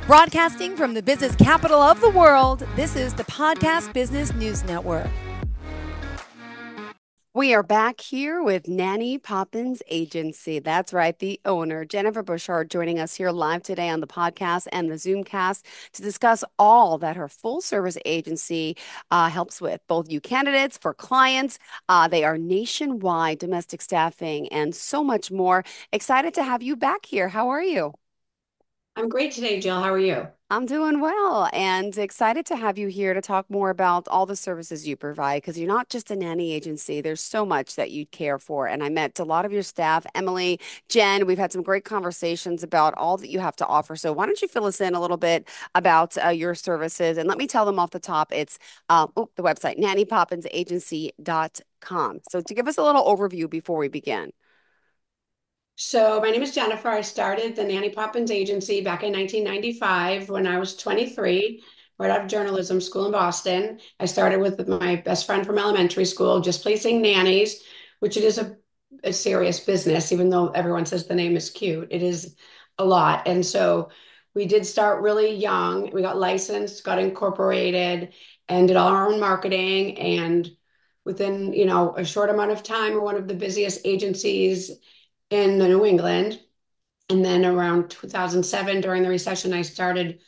Broadcasting from the business capital of the world, this is the Podcast Business News Network. We are back here with Nanny Poppins Agency. That's right, the owner, Jennifer Bouchard, joining us here live today on the podcast and the Zoomcast to discuss all that her full-service agency helps with, both you candidates, for clients. They are nationwide domestic staffing and so much more. Excited to have you back here. How are you? I'm great today, Jill. How are you? I'm doing well and excited to have you here to talk more about all the services you provide because you're not just a nanny agency. There's so much that you care for. And I met a lot of your staff, Emily, Jen. We've had some great conversations about all that you have to offer. So why don't you fill us in a little bit about your services? And let me tell them off the top. It's the website, nannypoppinsagency.com. So to give us a little overview before we begin. So my name is Jennifer. I started the Nanny Poppins agency back in 1995 when I was 23, right out of journalism school in Boston. I started with my best friend from elementary school, just placing nannies, which it is a serious business, even though everyone says the name is cute. It is a lot. And so we did start really young. We got licensed, got incorporated, and did all our own marketing. And within, a short amount of time, we're one of the busiest agencies in the New England. And then around 2007, during the recession, I started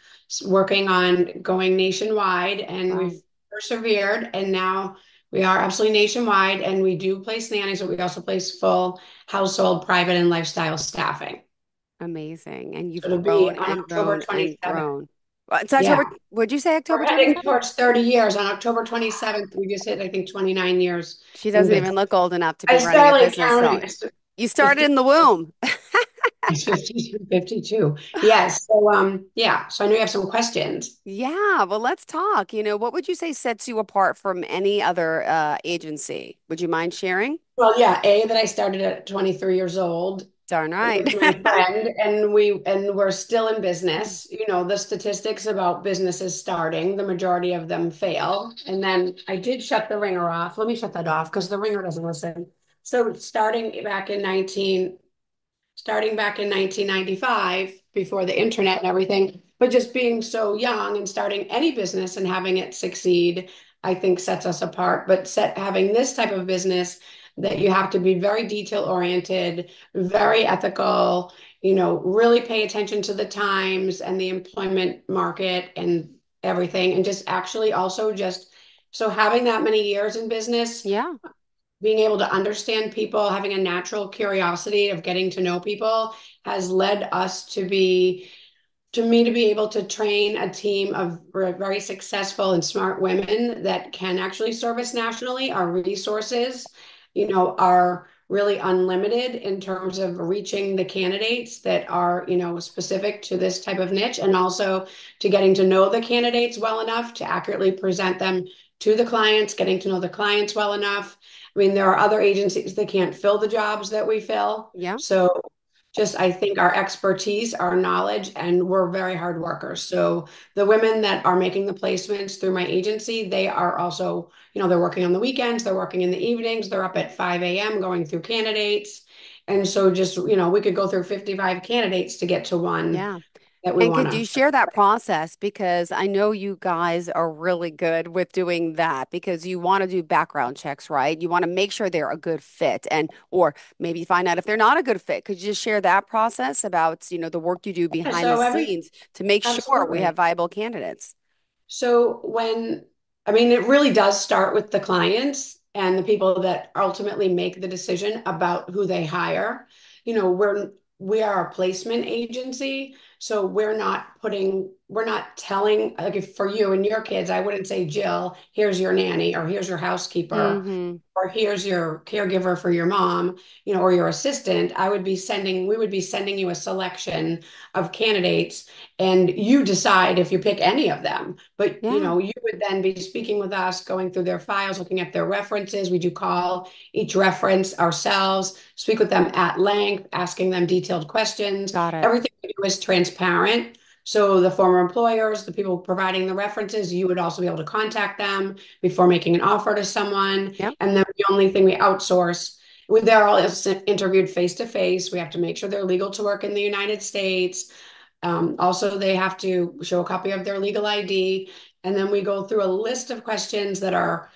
working on going nationwide, and Wow. we've persevered. And now we are absolutely nationwide, and we do place nannies, but we also place full household, private, and lifestyle staffing. Amazing. And So you've it'll be grown on and October grown and 27th. grown. It's Yeah, October, would you say we're October heading 27th? towards 30 years. On October 27th, we just hit, I think, 29 years She in doesn't business. even look old enough to I be running a started business. counting. So you started in the womb. It's 52, 52. Yes. So yeah. So I know you have some questions. Yeah, well, let's talk. What would you say sets you apart from any other agency? Would you mind sharing? Well, yeah, that I started at 23 years old Darn right. with my friend, and we're still in business. The statistics about businesses starting, the majority of them fail. And then I did shut the ringer off. Let me shut that off because the ringer doesn't listen. So starting back in 1995, before the internet and everything, but just being so young and starting any business and having it succeed, I think sets us apart. But having this type of business that you have to be very detail oriented, very ethical, really pay attention to the times and the employment market and everything. And just actually also just so having that many years in business, Yeah. being able to understand people, having a natural curiosity of getting to know people has led us to me to be able to train a team of very successful and smart women that can actually service nationally. Our resources, are really unlimited in terms of reaching the candidates that are, specific to this type of niche, and also to getting to know the candidates well enough to accurately present them to the clients, getting to know the clients well enough. I mean, there are other agencies that can't fill the jobs that we fill. Yeah. So I think our expertise, our knowledge, and we're very hard workers. So the women that are making the placements through my agency, they are also, they're working on the weekends, they're working in the evenings, they're up at 5 a.m. going through candidates. And so just, we could go through 55 candidates to get to one Yeah. that we And want could to. you share that process? Because I know you guys are really good with doing that because you want to do background checks, right? You want to make sure they're a good fit and or maybe find out if they're not a good fit. Could you just share that process about, the work you do behind the So scenes to make sure we have absolutely. viable candidates? So I mean, it really does start with the clients and the people that ultimately make the decision about who they hire. We are a placement agency, so we're not telling, like, if for you and your kids, I wouldn't say, Jill, here's your nanny, or here's your housekeeper, Mm-hmm. or here's your caregiver for your mom, or your assistant. We would be sending you a selection of candidates, and you decide if you pick any of them. But, Yeah. you would then be speaking with us, going through their files, looking at their references. We do call each reference ourselves, speak with them at length, asking them detailed questions. Got it. Everything we do is transparent. So the former employers, the people providing the references, you would also be able to contact them before making an offer to someone. Yep. And then the only thing we outsource, they're all interviewed face to face. We have to make sure they're legal to work in the United States. Also, they have to show a copy of their legal ID. And then we go through a list of questions that are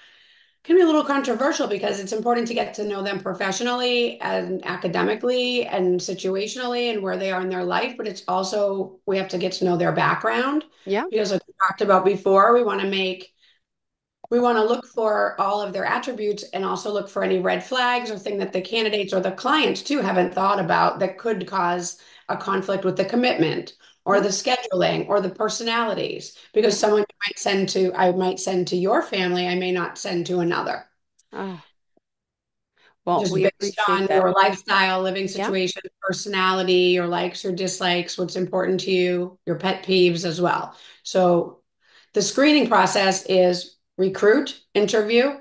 can be a little controversial because it's important to get to know them professionally and academically and situationally and where they are in their life. But it's also, we have to get to know their background Yeah. because, like we talked about before, we want to look for all of their attributes and also look for any red flags or thing that the candidates or the clients too haven't thought about that could cause a conflict with the commitment or Yeah. the scheduling or the personalities. Because Yeah. someone I might send to your family, I may not send to another. Oh, well, Just we based appreciate on that. your lifestyle, living Yeah. situation, personality, your likes or dislikes, what's important to you, your pet peeves as well. So the screening process is recruit, interview,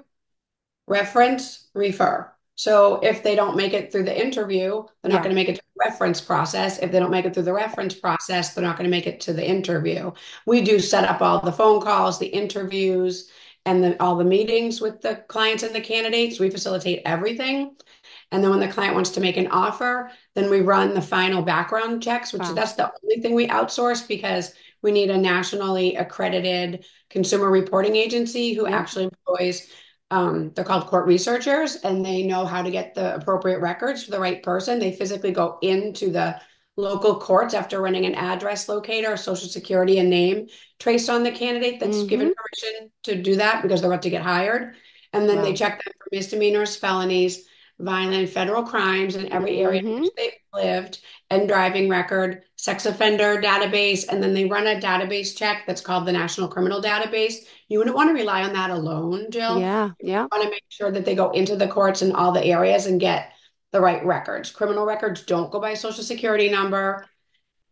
reference, refer. So if they don't make it through the interview, they're not Yeah. going to make it to the reference process. If they don't make it through the reference process, they're not going to make it to the interview. We do set up all the phone calls, the interviews, and all the meetings with the clients and the candidates. We facilitate everything. And then when the client wants to make an offer, then we run the final background checks, which Wow. that's the only thing we outsource because we need a nationally accredited consumer reporting agency who Yep. actually employs, they're called court researchers, and they know how to get the appropriate records for the right person. They physically go into the local courts after running an address locator, social security, and name traced on the candidate that's given Mm-hmm. permission to do that because they're about to get hired. And then they Wow. check them for misdemeanors, felonies, violent federal crimes in every area in Mm-hmm. which they've lived, and driving record, sex offender database, and then they run a database check that's called the National Criminal Database. You wouldn't want to rely on that alone, Jill. Yeah. You Yeah. want to make sure that they go into the courts in all the areas and get the right records. Criminal records don't go by social security number.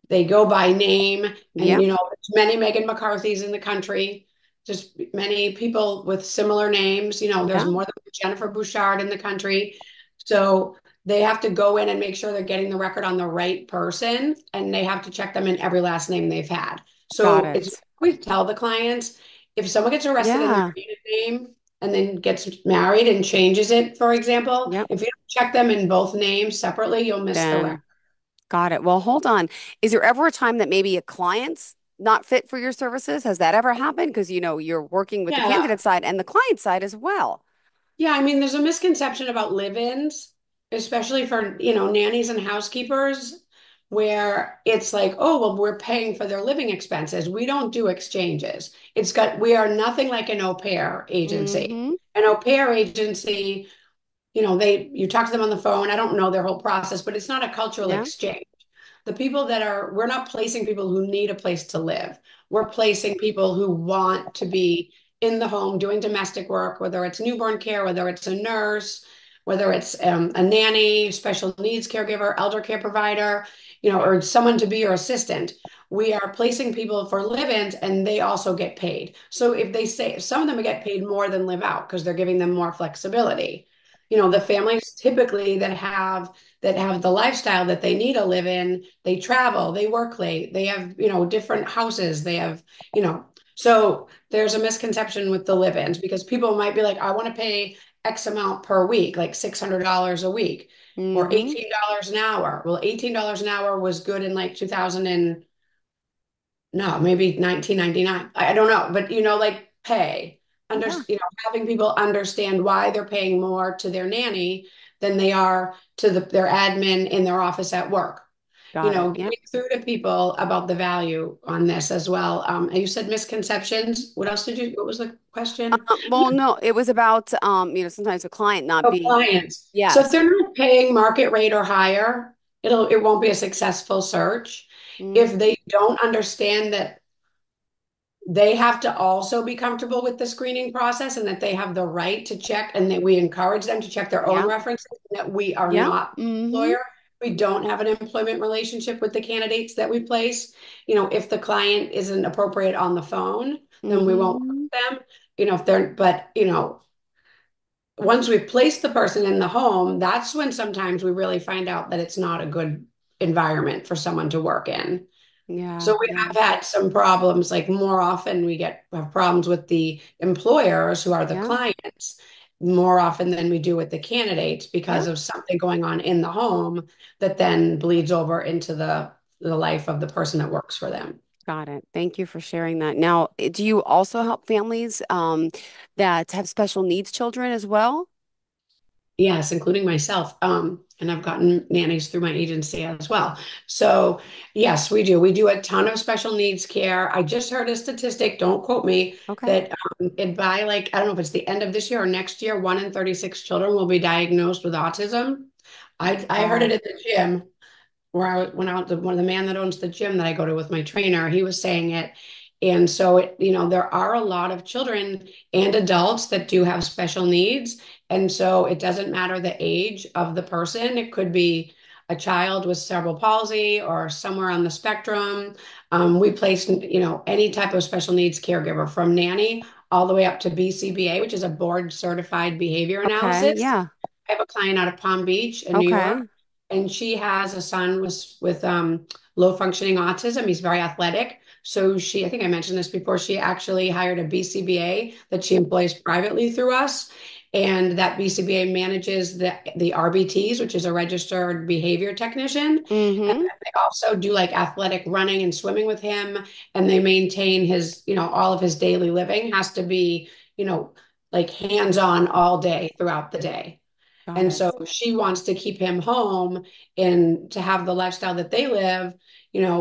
They go by name, and Yep. there's many Megan McCarthy's in the country. Just many people with similar names. There's Yeah. more than Jennifer Bouchard in the country. So they have to go in and make sure they're getting the record on the right person, and they have to check them in every last name they've had. Got So it's it. we tell the clients if someone gets arrested in their Yeah. maiden name and then gets married and changes it, for example, Yep. if you don't check them in both names separately, you'll miss the record. Then got it. Well, hold on. Is there ever a time that maybe a client's not fit for your services? Has that ever happened? Because you're working with the Yeah, candidate side and the client side as well. Yeah, I mean, there's a misconception about live-ins, especially for, nannies and housekeepers, where it's like, oh, well, we're paying for their living expenses. We don't do exchanges. We are nothing like an au pair agency. Mm-hmm. An au pair agency, you talk to them on the phone. I don't know their whole process, but it's not a cultural Yeah. exchange. We're not placing people who need a place to live. We're placing people who want to be in the home doing domestic work, whether it's newborn care, whether it's a nurse, whether it's a nanny, special needs caregiver, elder care provider, or someone to be your assistant. We are placing people for live-ins and they also get paid. So if some of them get paid more than live out because they're giving them more flexibility. The families typically that have the lifestyle that they need to live in, they travel, they work late, they have, different houses, they have, so there's a misconception with the live-ins because people might be like, I want to pay X amount per week, like $600 a week or Mm-hmm. $18 an hour. Well, $18 an hour was good in like 2000 and no, maybe 1999. I don't know, but like pay Yeah. having people understand why they're paying more to their nanny than they are to their admin in their office at work. Got it. Yeah. Getting through to people about the value on this as well. You said misconceptions. What was the question? Well, no, it was about sometimes a client not Oh, being, clients. So if yes. they're not paying market rate or higher, it won't be a successful search. Mm, If they don't understand that they have to also be comfortable with the screening process and that they have the right to check and that we encourage them to check their own yeah. references and that we are Yeah. not the Mm-hmm. employer. We don't have an employment relationship with the candidates that we place. If the client isn't appropriate on the phone, then we won't work Mm-hmm. with them. If they're, but once we've placed the person in the home, that's when sometimes we really find out that it's not a good environment for someone to work in. Yeah. So we Yeah. have had some problems, like more often have problems with the employers who are the Yeah. clients more often than we do with the candidates Yeah. because of something going on in the home that then bleeds over into the the life of the person that works for them. Got it. Thank you for sharing that. Now, do you also help families that have special needs children as well? Yes, including myself. And I've gotten nannies through my agency as well. So, yes, we do. We do a ton of special needs care. I just heard a statistic, don't quote me, Okay. that it by like, I don't know if it's the end of this year or next year, 1 in 36 children will be diagnosed with autism. I heard it Wow. at the gym where when I went to one of the man that owns the gym that I go to with my trainer, he was saying it. And so there are a lot of children and adults that do have special needs. And so it doesn't matter the age of the person. It could be a child with cerebral palsy or somewhere on the spectrum. We place, any type of special needs caregiver from nanny all the way up to BCBA, which is a board certified behavior Okay. analysis. Yeah. I have a client out of Palm Beach in New York, Okay. and she has a son with low functioning autism. He's very athletic. So I think I mentioned this before, she actually hired a BCBA that she employs privately through us. And that BCBA manages the RBTs, which is a registered behavior technician. And Mm-hmm. they also do like athletic running and swimming with him. And they maintain all of his daily living has to be, like hands on all day throughout the day. Got And it. so she wants to keep him home and to have the lifestyle that they live,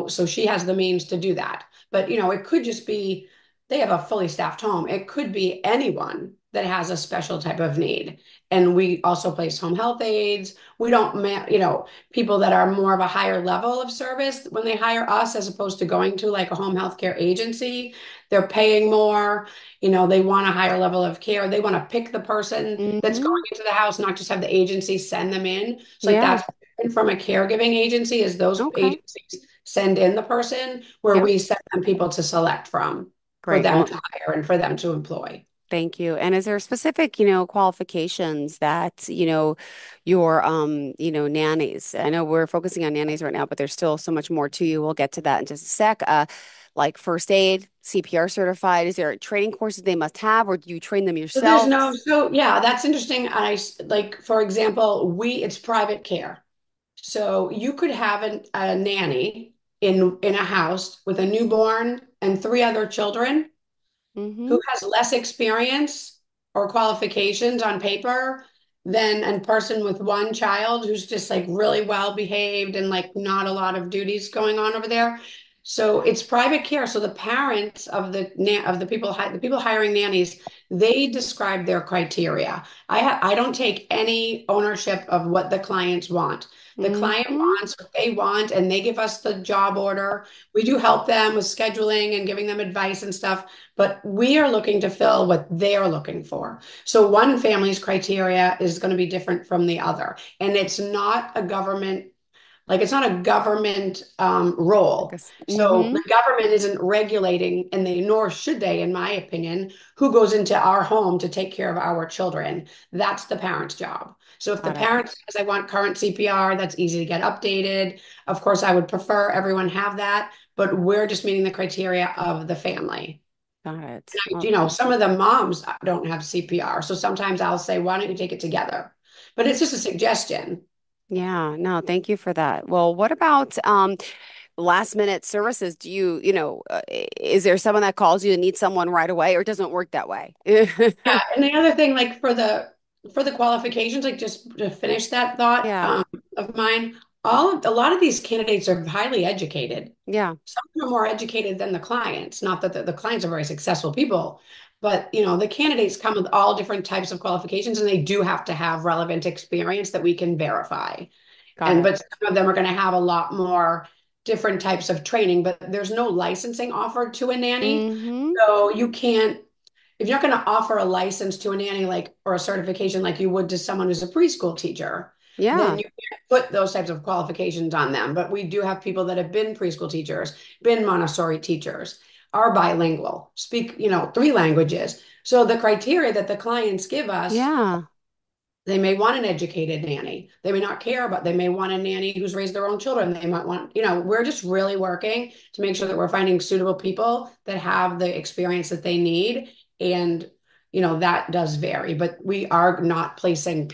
so she has the means to do that. But, it could just be they have a fully staffed home. It could be anyone that has a special type of need. And we also place home health aides. We don't, people that are more of a higher level of service when they hire us as opposed to going to like a home health care agency, they're paying more. They want a higher level of care. They want to pick the person that's Mm-hmm. going into the house, not just have the agency send them in. So like Yeah. that's different from a caregiving agency is those Okay. agencies send in the person where Yep. we send them people to select from for Great. them Well, to hire and for them to employ. thank you. And is there specific, qualifications that, your nannies, I know we're focusing on nannies right now, but there's still so much more to you. We'll get to that in just a sec. Like first aid, CPR certified, is there training courses they must have, or do you train them So there's no, yourselves? so yeah, that's interesting. Like, for example, it's private care. So you could have a nanny in a house with a newborn and three other children Mm-hmm. who has less experience or qualifications on paper than a person with one child who's just like really well behaved and like not a lot of duties going on over there. So it's private care. So the parents of the people hiring nannies, they describe their criteria. I don't take any ownership of what the clients want. The client Mm-hmm. wants what they want, and they give us the job order. We do help them with scheduling and giving them advice and stuff, but we are looking to fill what they're looking for. So one family's criteria is going to be different from the other. And it's not a government I role. guess. So Mm-hmm. the government isn't regulating, and nor should they, in my opinion, who goes into our home to take care of our children. That's the parent's job. So if the Got it. parent says, I want current CPR, that's easy to get updated. Of course, I would prefer everyone have that, but we're just meeting the criteria of the family. Got it. Well, Some of the moms don't have CPR. So sometimes I'll say, why don't you take it together? But it's just a suggestion. yeah, no, thank you for that. Well, what about last minute services? Do you, is there someone that calls you and needs someone right away, or it doesn't work that way? Yeah. And the other thing, like for the qualifications, like just to finish that thought Yeah, of mine, a lot of these candidates are highly educated. yeah, Some of them are more educated than the clients. Not that the clients are very successful people, but the candidates come with all different types of qualifications, and they do have to have relevant experience that we can verify. got And it. but some of them are going to have a lot more different types of training, but there's no licensing offered to a nanny. Mm-hmm. So you can't, if you're not going to offer a license to a nanny like or a certification like you would to someone who's a preschool teacher, then Yeah, you can't put those types of qualifications on them. But we do have people that have been preschool teachers, been Montessori teachers, are bilingual, speak, three languages. So the criteria that the clients give us, yeah, they may want an educated nanny. They may not care, but they may want a nanny who's raised their own children. They might want, we're just really working to make sure that we're finding suitable people that have the experience that they need. And, that does vary, but we're not placing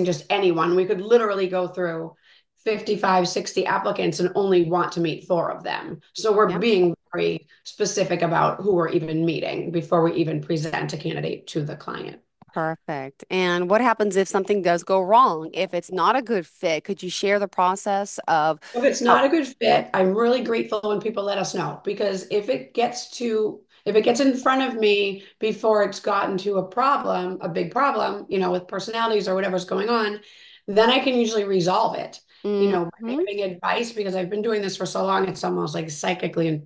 just anyone. We could literally go through 55, 60 applicants and only want to meet four of them. So we're Yep. being very specific about who we're even meeting before we even present a candidate to the client. Perfect. And what happens if something does go wrong? If it's not a good fit, could you share the process of If it's how? not a good fit, I'm really grateful when people let us know because if it gets in front of me before it's gotten to a problem, a big problem, with personalities or whatever's going on, then I can usually resolve it, by Hmm. giving advice because I've been doing this for so long, it's almost like psychically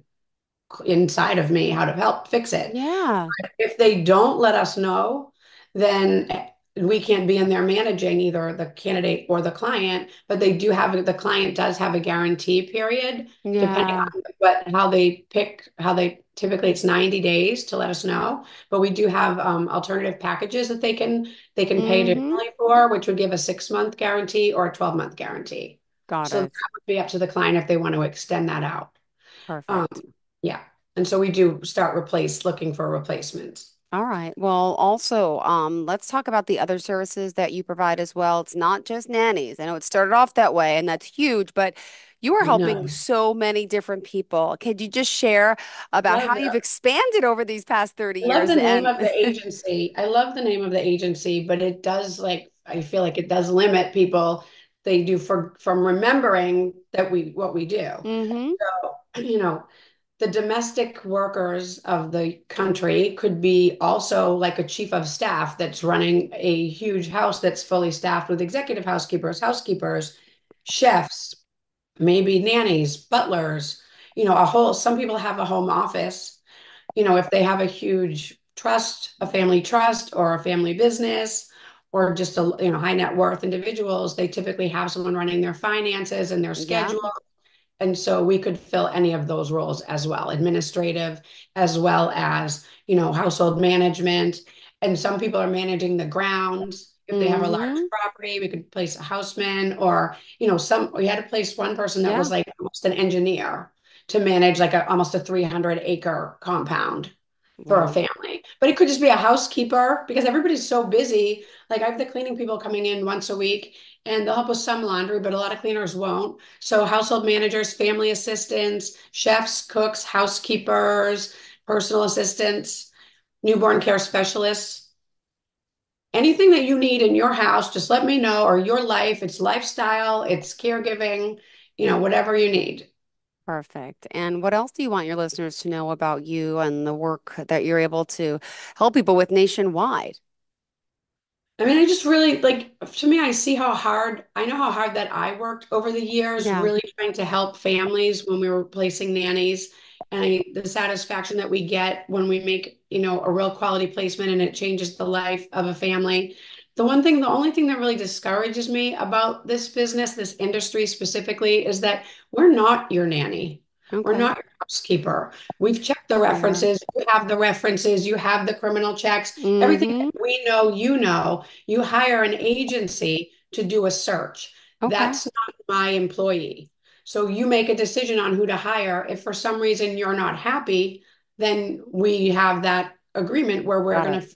inside of me how to help fix it. Yeah. If they don't let us know, then we can't be in there managing either the candidate or the client, but the client does have a guarantee period, depending Yeah. on how they typically it's 90 days to let us know. But we do have alternative packages that they can pay Hmm. additionally for, which would give a 6-month guarantee or a 12-month guarantee. Got So that it. would be up to the client if they want to extend that out. Um, Perfect. yeah. And so we do start looking for replacements. All right. Well, also, let's talk about the other services that you provide as well. It's not just nannies. I know it started off that way, and that's huge, but you are I helping know. so many different people. Could you just share about Love how it. you've expanded over these past 30 I love years? the name And of the agency. I love the name of the agency, but it does I feel like it does limit people. They do from remembering that what we do. hmm So, the domestic workers of the country could be also like a chief of staff that's running a huge house that's fully staffed with executive housekeepers, chefs, maybe nannies, butlers, some people have a home office, if they have a huge trust, a family trust or a family business, or just high net worth individuals, they typically have someone running their finances and their yeah. schedule. And so we could fill any of those roles as well, administrative, as well as, household management. And some people are managing the grounds. If they have a large hmm property, we could place a houseman or, we had to place one person that Yeah. was like almost an engineer to manage like almost a 300-acre compound for a Wow. family. But it could just be a housekeeper because everybody's so busy. Like I have the cleaning people coming in once a week and they'll help with some laundry, but a lot of cleaners won't. So household managers, family assistants, chefs, cooks, housekeepers, personal assistants, newborn care specialists, anything that you need in your house, just let me know, or your life, it's lifestyle, it's caregiving, whatever you need. Perfect. And what else do you want your listeners to know about you and the work that you're able to help people with nationwide? I mean, I just really to me, I know how hard that I worked over the years, Yeah. really trying to help families when we were replacing nannies. And the satisfaction that we get when we make, a real quality placement and it changes the life of a family. The only thing that really discourages me about this business, this industry specifically, is that we're not your nanny. We're Okay. not your housekeeper. We've checked the Yeah. references. You have the references. You have the criminal checks. Everything hmm that we know, you hire an agency to do a search. Okay. That's not my employee. So you make a decision on who to hire. If for some reason you're not happy, then we have that agreement where Got it.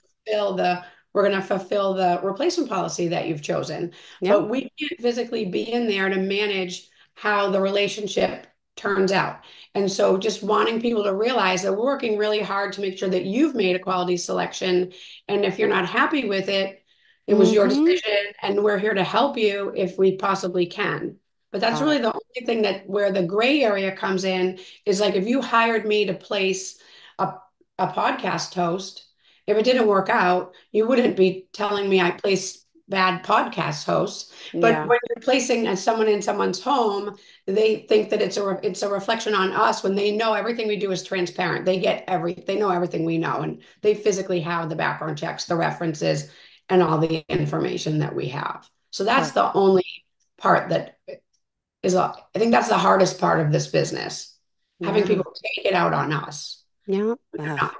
we're going to fulfill the replacement policy that you've chosen. Yeah. But we can't physically be in there to manage how the relationship turns out. And so just wanting people to realize that we're working really hard to make sure that you've made a quality selection, and if you're not happy with it, it was your hmm decision, and we're here to help you if we possibly can. But that's Got it. really the only thing that where the gray area comes in is like if you hired me to place a, a podcast host, if it didn't work out, you wouldn't be telling me I placed bad podcast hosts. But Yeah. when you're placing someone in someone's home, they think that it's a reflection on us when they know everything we do is transparent. They know everything we know, and they physically have the background checks, the references, and all the information that we have. So that's the Perfect. only part that I think that's the hardest part of this business, having Yeah. people take it out on us Yeah. when they're Ugh. not.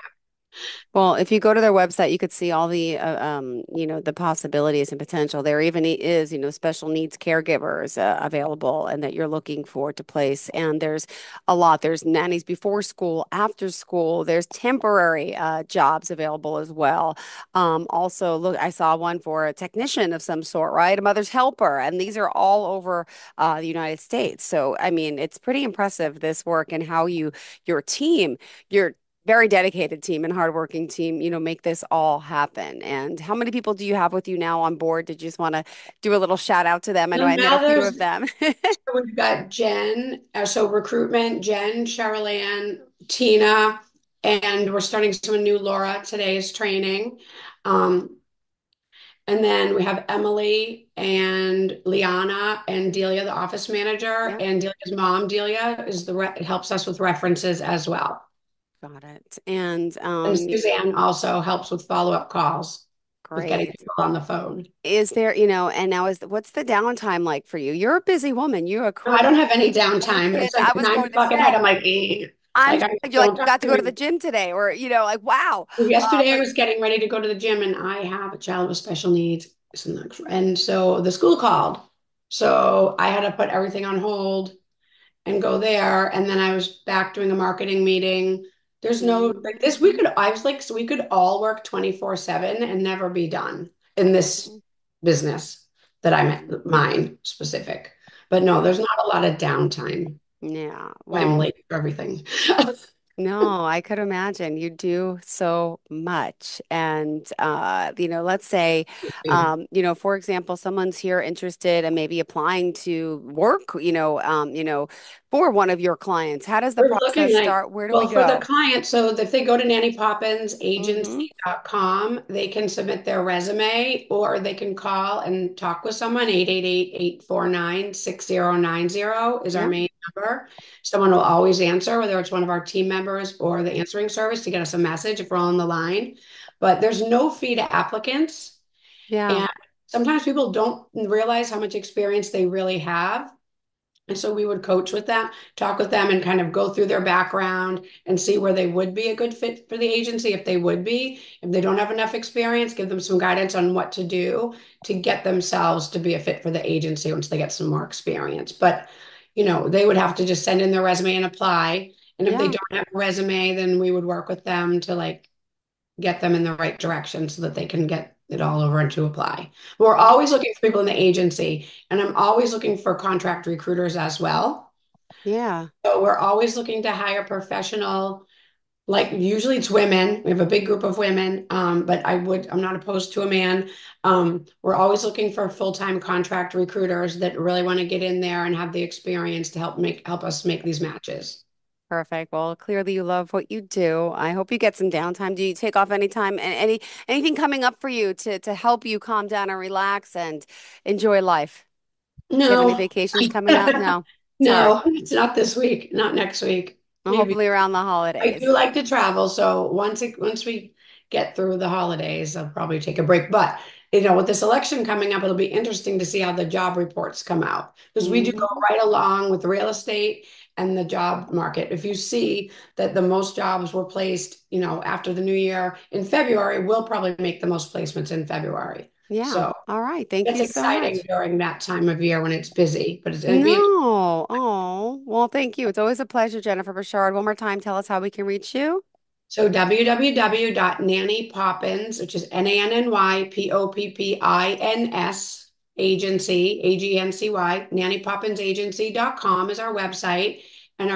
Well, if you go to their website, you could see all the, the possibilities and potential. There even is, special needs caregivers available and that you're looking for to place. And there's a lot. There's nannies before school, after school. There's temporary jobs available as well. Also, look, I saw one for a technician of some sort, right? A mother's helper. And these are all over the United States. So, I mean, it's pretty impressive, this work and how your team, your very dedicated team and hardworking team, make this all happen. And how many people do you have with you now on board? Did you just want to do a little shout out to them? I know So I met a now few of them. we've got Jen, so recruitment, Jen, Cheryl, Tina, and we're starting someone new, Laura, today's training. Um, and then we have Emily and Liana and Delia, the office manager, Yeah, and Delia's mom, Delia, is helps us with references as well. got it. And And Suzanne also helps with follow-up calls, with getting great. people on the phone. Is there, and now what's the downtime like for you? You're a busy woman. You're a No, I career, don't have any four downtime. kids. It's like I was 9 going to o'clock at night. say, I'm like, like I you're like, don't you talk got to to go to the me. gym today, or, like, wow. Yesterday I But was getting ready to go to the gym and I have a child with special needs. And so the school called. So I had to put everything on hold and go there. And then I was back doing a marketing meeting. There's no like this. I was like, so we could all work 24/7 and never be done in this Mhm. business that I'm at, mine specific. But no, there's not a lot of downtime. Yeah. I'm Well, late for everything. no, I could imagine you do so much. And, let's say, for example, someone's here interested and maybe applying to work, for one of your clients. How does the We're looking process like, start? Where do we well, for the go? client, so if they go to Mm-hmm. nannypoppinsagency.com, they can submit their resume or they can call and talk with someone. 888-849-6090 is our Yeah. main number. Someone will always answer, whether it's one of our team members or the answering service to get us a message if we're on the line. But there's no fee to applicants. Yeah. And sometimes people don't realize how much experience they really have. And so we would coach with them, talk with them, and kind of go through their background and see where they would be a good fit for the agency if they would be. If they don't have enough experience, give them some guidance on what to do to get themselves to be a fit for the agency once they get some more experience. But, they would have to just send in their resume and apply. And if they Yeah. don't have a resume, then we would work with them to like get them in the right direction so that they can get it all over and to apply. We're always looking for people in the agency, and I'm always looking for contract recruiters as well. Yeah. So we're always looking to hire professional, like usually it's women. We have a big group of women, but I'm not opposed to a man. We're always looking for full-time contract recruiters that really want to get in there and have the experience to help us make these matches. Perfect. Well, clearly you love what you do. I hope you get some downtime. Do you take off any time and anything coming up for you to help you calm down and relax and enjoy life? Do you have any No, vacations coming up? No, it's hard. no, it's not this week, not next week. Well, Maybe hopefully around the I do holidays. like to travel, so once we get through the holidays, I'll probably take a break. But with this election coming up, it'll be interesting to see how the job reports come out because we do go Hmm. right along with real estate and the job market. If you see that the most jobs were placed, after the new year in February, we'll probably make the most placements in February. Yeah. So All right. Thank it's you so exciting much. during that time of year when it's busy, but it'd be No. Oh, well, thank you. It's always a pleasure, Jennifer Bouchard. One more time, tell us how we can reach you. so www.nannypoppins, which is NANNYPOPPINS agency, AGNCY, nannypoppinsagency.com is our website. And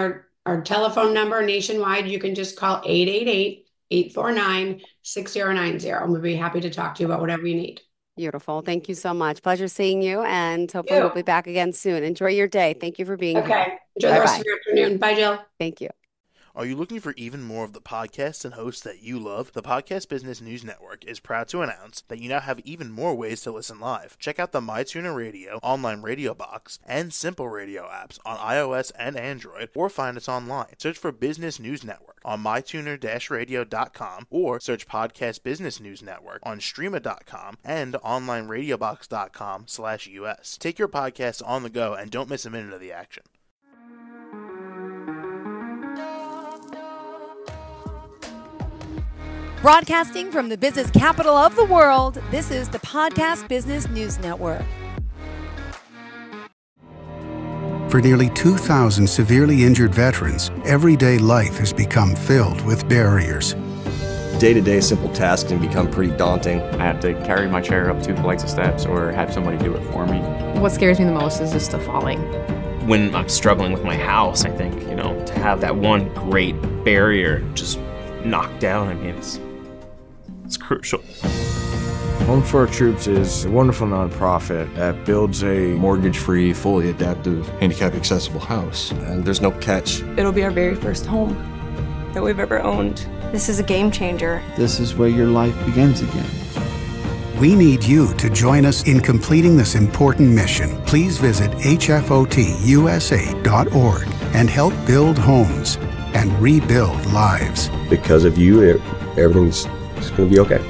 our telephone number nationwide, you can just call 888-849-6090. And we'll be happy to talk to you about whatever you need. Beautiful. Thank you so much. Pleasure seeing you, and hopefully we'll You. be back again soon. Enjoy your day. Thank you for being here. Okay. Enjoy the Bye rest of bye. your afternoon. Bye, Jill. Thank you. Are you looking for even more of the podcasts and hosts that you love? The Podcast Business News Network is proud to announce that you now have even more ways to listen live. Check out the MyTuner Radio, online radio box, and Simple Radio apps on iOS and Android, or find us online. Search for Business News Network on mytuner-radio.com or search Podcast Business News Network on streama.com and onlineradiobox.com/US. Take your podcast on the go and don't miss a minute of the action. Broadcasting from the business capital of the world, this is the Podcast Business News Network. For nearly 2,000 severely injured veterans, everyday life has become filled with barriers. Day-to-day simple tasks can become pretty daunting. I have to carry my chair up 2 flights of steps or have somebody do it for me. What scares me the most is just the falling. When I'm struggling with my house, I think, to have that one great barrier just knocked down, it's crucial. Home for Our Troops is a wonderful nonprofit that builds a mortgage-free, fully adaptive, handicap-accessible house. And there's no catch. It'll be our very first home that we've ever owned. This is a game changer. This is where your life begins again. We need you to join us in completing this important mission. Please visit hfotusa.org and help build homes and rebuild lives. Because of you, everything's going to be okay.